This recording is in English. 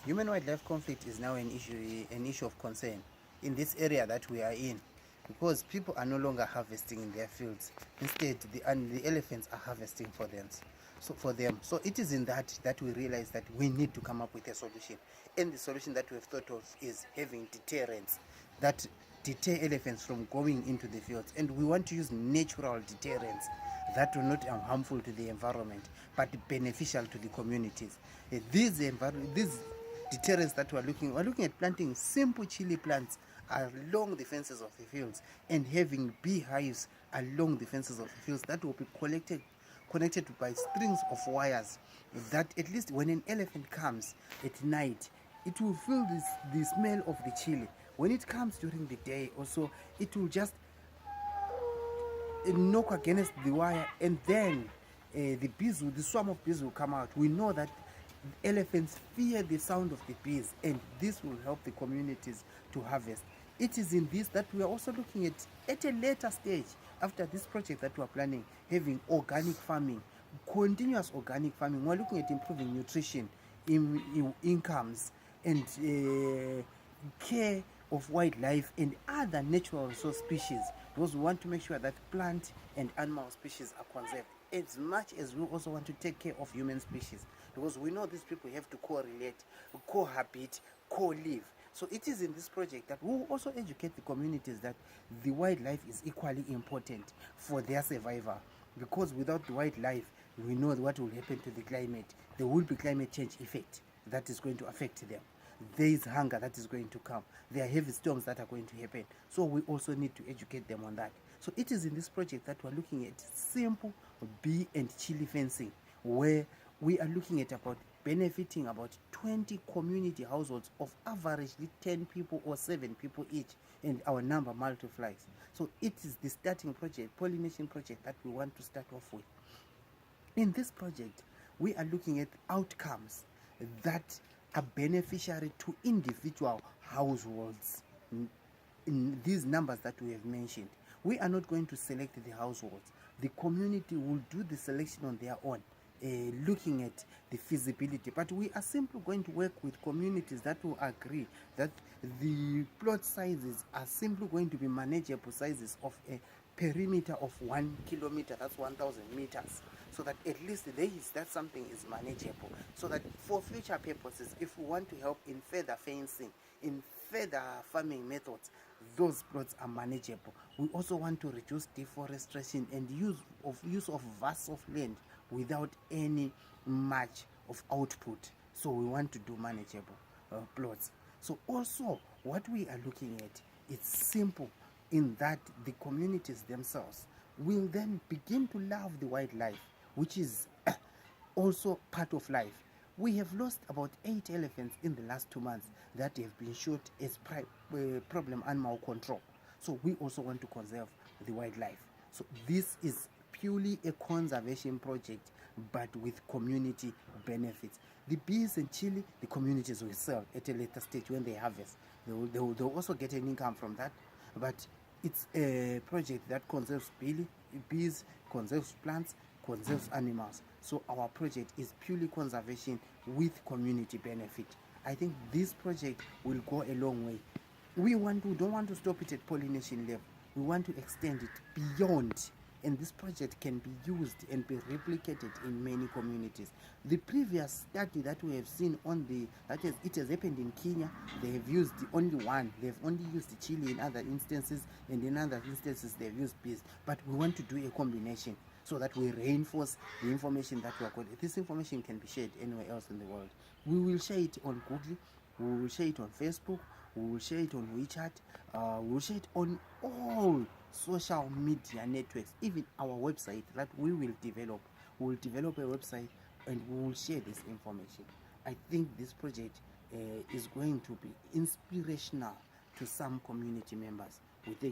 Human-wildlife conflict is now an issue of concern in this area that we are in, because people are no longer harvesting in their fields. Instead, the elephants are harvesting for them. So it is in that we realize that we need to come up with a solution. And the solution that we have thought of is having deterrents that deter elephants from going into the fields. And we want to use natural deterrents that are not harmful to the environment but beneficial to the communities. These deterrents that we're looking at planting simple chili plants along the fences of the fields, and having beehives along the fences of the fields that will be connected by strings of wires, that at least when an elephant comes at night, it will feel the smell of the chili. When it comes during the day also, it will just knock against the wire, and then the swarm of bees will come out. We know that elephants fear the sound of the bees, and this will help the communities to harvest. It is in this that we are also looking at a later stage, after this project that we are planning, having organic farming, continuous organic farming. We're looking at improving nutrition, incomes, and care of wildlife and other natural resource species, because we want to make sure that plant and animal species are conserved, as much as we also want to take care of human species, because we know these people have to correlate, cohabit, co-live. So it is in this project that we will also educate the communities that the wildlife is equally important for their survival, because without the wildlife, we know what will happen to the climate. There will be climate change effect that is going to affect them. There is hunger that is going to come. There are heavy storms that are going to happen. So we also need to educate them on that. So it is in this project that we're looking at simple bee and chili fencing, where we are looking at benefiting about 20 community households of averagely 10 people or 7 people each, and our number multiplies. So it is the starting project, pollination project, that we want to start off with. In this project, we are looking at outcomes that are beneficiary to individual households. In these numbers that we have mentioned, we are not going to select the households. The community will do the selection on their own, looking at the feasibility. But we are simply going to work with communities that will agree that the plot sizes are simply going to be manageable sizes of a perimeter of 1 kilometer, that's 1,000 meters, so that at least that something is manageable, so that for future purposes, if we want to help in further fencing, in further farming methods, those plots are manageable. We also want to reduce deforestation and use of vast of land without any much of output. So we want to do manageable plots. So also what we are looking at, it's simple, in that the communities themselves will then begin to love the wildlife, which is also part of life. We have lost about 8 elephants in the last 2 months that have been shot as problem animal control. So we also want to conserve the wildlife. So this is purely a conservation project, but with community benefits. The bees and chili, the communities will sell at a later stage when they harvest. They'll also get an income from that. But it's a project that conserves bees, conserves plants, conserves animals. So our project is purely conservation with community benefit. I think this project will go a long way. We don't want to stop it at pollination level. We want to extend it beyond, and this project can be used and be replicated in many communities. The previous study that we have seen it has happened in Kenya. They have used only one. They've only used chili in other instances, and in other instances they've used bees. But we want to do a combination so that we reinforce the information that we are collecting. This information can be shared anywhere else in the world. We will share it on Google, we will share it on Facebook, we will share it on WeChat, we will share it on all social media networks, even our website that we will develop. We will develop a website and we will share this information. I think this project is going to be inspirational to some community members. We think